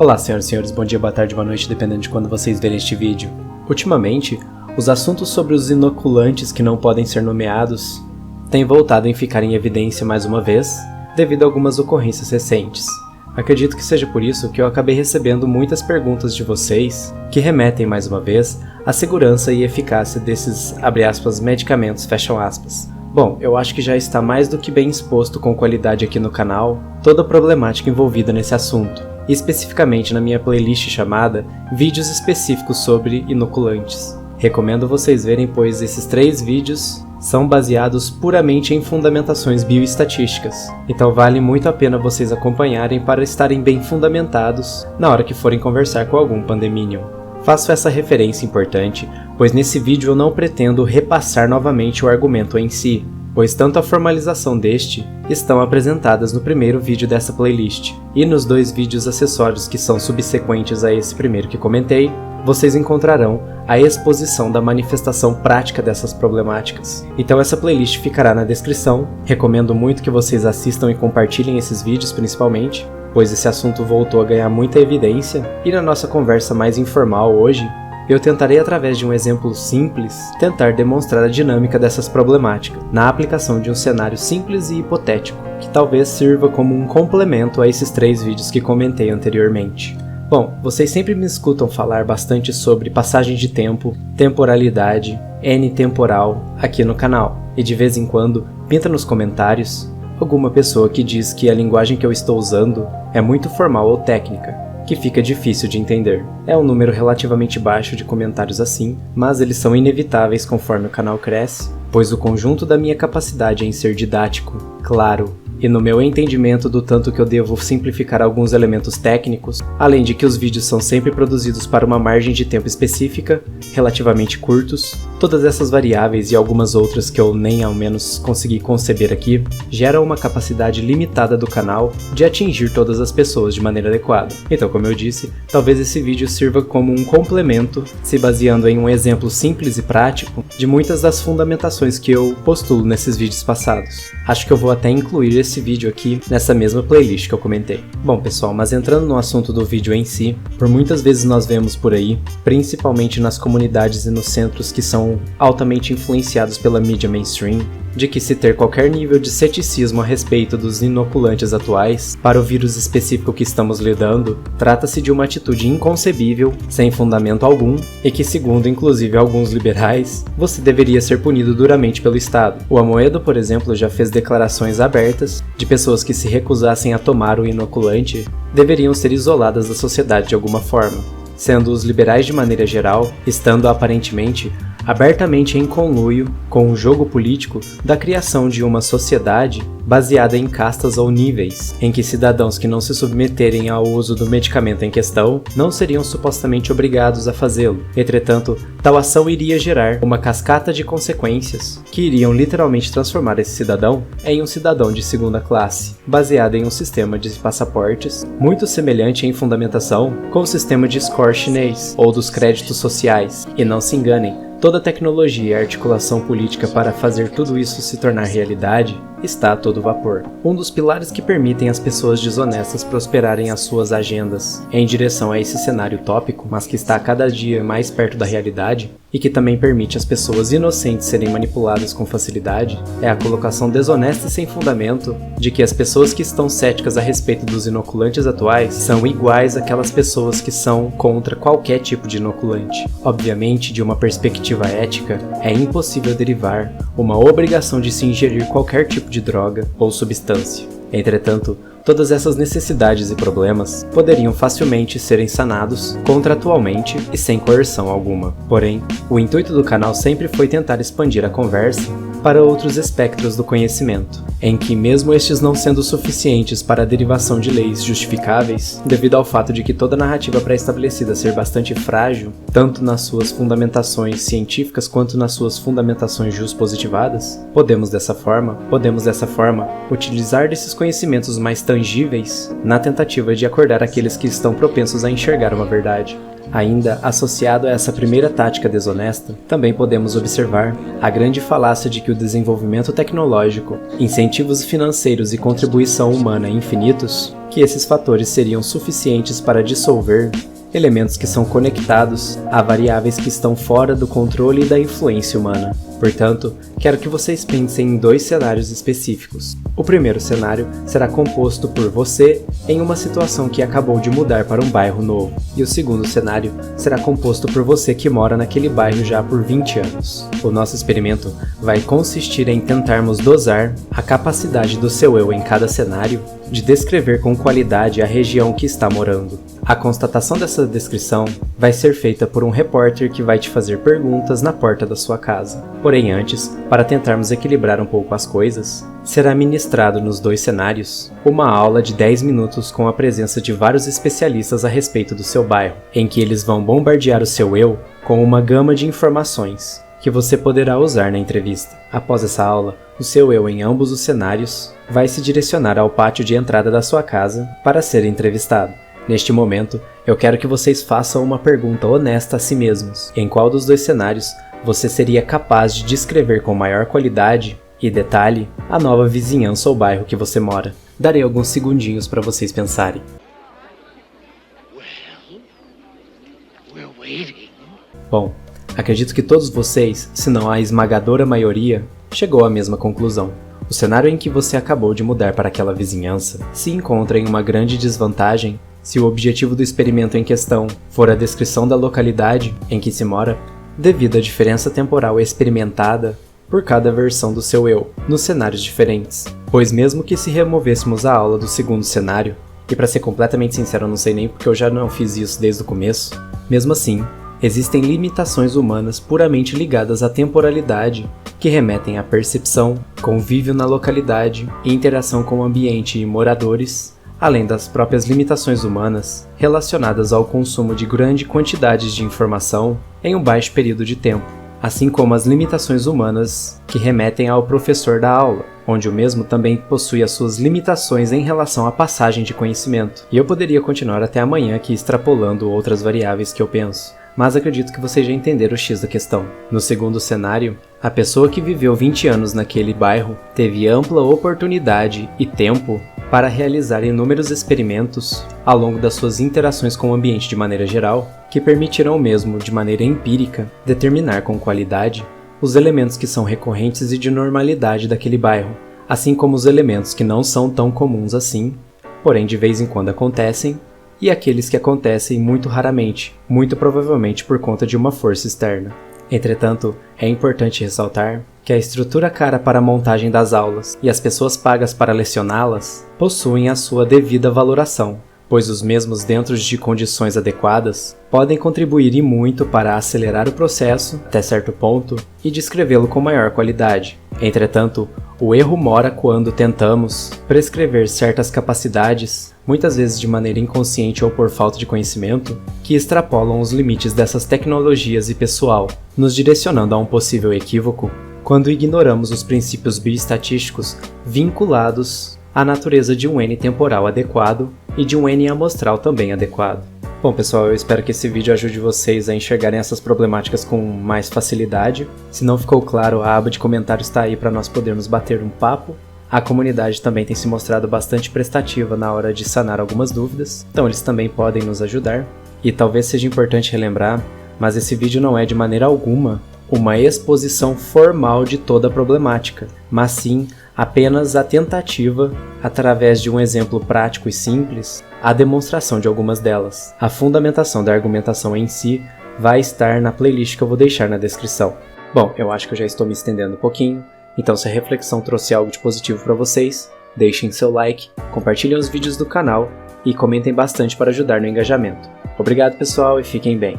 Olá senhoras e senhores, bom dia, boa tarde, boa noite, dependendo de quando vocês verem este vídeo. Ultimamente, os assuntos sobre os inoculantes que não podem ser nomeados têm voltado em ficar em evidência mais uma vez, devido a algumas ocorrências recentes. Acredito que seja por isso que eu acabei recebendo muitas perguntas de vocês que remetem mais uma vez à segurança e eficácia desses, abre aspas, medicamentos, fecham aspas. Bom, eu acho que já está mais do que bem exposto com qualidade aqui no canal toda a problemática envolvida nesse assunto, e especificamente na minha playlist chamada Vídeos Específicos sobre Inoculantes. Recomendo vocês verem, pois esses 3 vídeos são baseados puramente em fundamentações bioestatísticas, então vale muito a pena vocês acompanharem para estarem bem fundamentados na hora que forem conversar com algum pandeminium. Faço essa referência importante, pois nesse vídeo eu não pretendo repassar novamente o argumento em si, pois tanto a formalização deste estão apresentadas no primeiro vídeo dessa playlist, e nos 2 vídeos acessórios que são subsequentes a esse primeiro que comentei, vocês encontrarão a exposição da manifestação prática dessas problemáticas. Então essa playlist ficará na descrição, recomendo muito que vocês assistam e compartilhem esses vídeos principalmente, pois esse assunto voltou a ganhar muita evidência, e na nossa conversa mais informal hoje, eu tentarei através de um exemplo simples, tentar demonstrar a dinâmica dessas problemáticas, na aplicação de um cenário simples e hipotético, que talvez sirva como um complemento a esses 3 vídeos que comentei anteriormente. Bom, vocês sempre me escutam falar bastante sobre passagem de tempo, temporalidade, N-temporal aqui no canal, e de vez em quando pinta nos comentários alguma pessoa que diz que a linguagem que eu estou usando é muito formal ou técnica, que fica difícil de entender. É um número relativamente baixo de comentários assim, mas eles são inevitáveis conforme o canal cresce, pois o conjunto da minha capacidade em ser didático, claro, e no meu entendimento do tanto que eu devo simplificar alguns elementos técnicos, além de que os vídeos são sempre produzidos para uma margem de tempo específica, relativamente curtos, todas essas variáveis e algumas outras que eu nem ao menos consegui conceber aqui, geram uma capacidade limitada do canal de atingir todas as pessoas de maneira adequada. Então, como eu disse, talvez esse vídeo sirva como um complemento, se baseando em um exemplo simples e prático de muitas das fundamentações que eu postulo nesses vídeos passados. Acho que eu vou até incluir esse vídeo aqui nessa mesma playlist que eu comentei. Bom pessoal, mas entrando no assunto do vídeo em si, por muitas vezes nós vemos por aí, principalmente nas comunidades e nos centros que são altamente influenciados pela mídia mainstream, de que se ter qualquer nível de ceticismo a respeito dos inoculantes atuais para o vírus específico que estamos lidando, trata-se de uma atitude inconcebível, sem fundamento algum, e que, segundo inclusive alguns liberais, você deveria ser punido duramente pelo Estado. O Amoedo, por exemplo, já fez declarações abertas de pessoas que se recusassem a tomar o inoculante deveriam ser isoladas da sociedade de alguma forma, sendo os liberais de maneira geral, estando aparentemente abertamente em conluio com o jogo político da criação de uma sociedade baseada em castas ou níveis, em que cidadãos que não se submeterem ao uso do medicamento em questão não seriam supostamente obrigados a fazê-lo. Entretanto, tal ação iria gerar uma cascata de consequências que iriam literalmente transformar esse cidadão em um cidadão de segunda classe, baseado em um sistema de passaportes muito semelhante em fundamentação com o sistema de score chinês ou dos créditos sociais. E não se enganem, toda a tecnologia e articulação política para fazer tudo isso se tornar realidade está a todo vapor. Um dos pilares que permitem às pessoas desonestas prosperarem as suas agendas em direção a esse cenário utópico, mas que está a cada dia mais perto da realidade, e que também permite às pessoas inocentes serem manipuladas com facilidade, é a colocação desonesta e sem fundamento de que as pessoas que estão céticas a respeito dos inoculantes atuais são iguais àquelas pessoas que são contra qualquer tipo de inoculante. Obviamente, de uma perspectiva ética, é impossível derivar uma obrigação de se ingerir qualquer tipo de droga ou substância. Entretanto, todas essas necessidades e problemas poderiam facilmente serem sanados contratualmente e sem coerção alguma. Porém, o intuito do canal sempre foi tentar expandir a conversa para outros espectros do conhecimento, em que mesmo estes não sendo suficientes para a derivação de leis justificáveis, devido ao fato de que toda narrativa pré-estabelecida ser bastante frágil, tanto nas suas fundamentações científicas quanto nas suas fundamentações juspositivadas, podemos dessa forma, utilizar desses conhecimentos mais tangíveis na tentativa de acordar aqueles que estão propensos a enxergar uma verdade. Ainda associado a essa primeira tática desonesta, também podemos observar a grande falácia de que o desenvolvimento tecnológico, incentivos financeiros e contribuição humana infinitos que esses fatores seriam suficientes para dissolver elementos que são conectados a variáveis que estão fora do controle e da influência humana. Portanto, quero que vocês pensem em 2 cenários específicos. O primeiro cenário será composto por você em uma situação que acabou de mudar para um bairro novo, e o segundo cenário será composto por você que mora naquele bairro já por 20 anos. O nosso experimento vai consistir em tentarmos dosar a capacidade do seu eu em cada cenário de descrever com qualidade a região que está morando. A constatação dessa descrição vai ser feita por um repórter que vai te fazer perguntas na porta da sua casa. Porém antes, para tentarmos equilibrar um pouco as coisas, será ministrado nos 2 cenários uma aula de 10 minutos com a presença de vários especialistas a respeito do seu bairro, em que eles vão bombardear o seu eu com uma gama de informações que você poderá usar na entrevista. Após essa aula, o seu eu em ambos os cenários vai se direcionar ao pátio de entrada da sua casa para ser entrevistado. Neste momento, eu quero que vocês façam uma pergunta honesta a si mesmos. Em qual dos 2 cenários você seria capaz de descrever com maior qualidade e detalhe a nova vizinhança ou bairro que você mora? Darei alguns segundinhos para vocês pensarem. Bom, acredito que todos vocês, se não a esmagadora maioria, chegou à mesma conclusão. O cenário em que você acabou de mudar para aquela vizinhança se encontra em uma grande desvantagem se o objetivo do experimento em questão for a descrição da localidade em que se mora, devido à diferença temporal experimentada por cada versão do seu eu, nos cenários diferentes. Pois mesmo que se removêssemos a aula do segundo cenário, e para ser completamente sincero eu não sei nem porque eu já não fiz isso desde o começo, mesmo assim, existem limitações humanas puramente ligadas à temporalidade que remetem à percepção, convívio na localidade e interação com o ambiente e moradores, além das próprias limitações humanas relacionadas ao consumo de grande quantidade de informação em um baixo período de tempo, assim como as limitações humanas que remetem ao professor da aula, onde o mesmo também possui as suas limitações em relação à passagem de conhecimento. E eu poderia continuar até amanhã aqui extrapolando outras variáveis que eu penso, mas acredito que vocês já entenderam o X da questão. No segundo cenário, a pessoa que viveu 20 anos naquele bairro teve ampla oportunidade e tempo para realizar inúmeros experimentos ao longo das suas interações com o ambiente de maneira geral, que permitirão mesmo, de maneira empírica, determinar com qualidade os elementos que são recorrentes e de normalidade daquele bairro, assim como os elementos que não são tão comuns assim, porém de vez em quando acontecem, e aqueles que acontecem muito raramente, muito provavelmente por conta de uma força externa. Entretanto, é importante ressaltar que a estrutura cara para a montagem das aulas e as pessoas pagas para lecioná-las possuem a sua devida valoração, pois os mesmos dentro de condições adequadas podem contribuir e muito para acelerar o processo até certo ponto e descrevê-lo com maior qualidade. Entretanto, o erro mora quando tentamos prescrever certas capacidades, muitas vezes de maneira inconsciente ou por falta de conhecimento, que extrapolam os limites dessas tecnologias e pessoal, nos direcionando a um possível equívoco quando ignoramos os princípios bioestatísticos vinculados à natureza de um N temporal adequado e de um N amostral também adequado. Bom pessoal, eu espero que esse vídeo ajude vocês a enxergarem essas problemáticas com mais facilidade. Se não ficou claro, a aba de comentários está aí para nós podermos bater um papo. A comunidade também tem se mostrado bastante prestativa na hora de sanar algumas dúvidas, então eles também podem nos ajudar. E talvez seja importante relembrar, mas esse vídeo não é de maneira alguma uma exposição formal de toda a problemática, mas sim apenas a tentativa, através de um exemplo prático e simples, a demonstração de algumas delas. A fundamentação da argumentação em si vai estar na playlist que eu vou deixar na descrição. Bom, eu acho que eu já estou me estendendo um pouquinho, então se a reflexão trouxe algo de positivo para vocês, deixem seu like, compartilhem os vídeos do canal e comentem bastante para ajudar no engajamento. Obrigado pessoal e fiquem bem!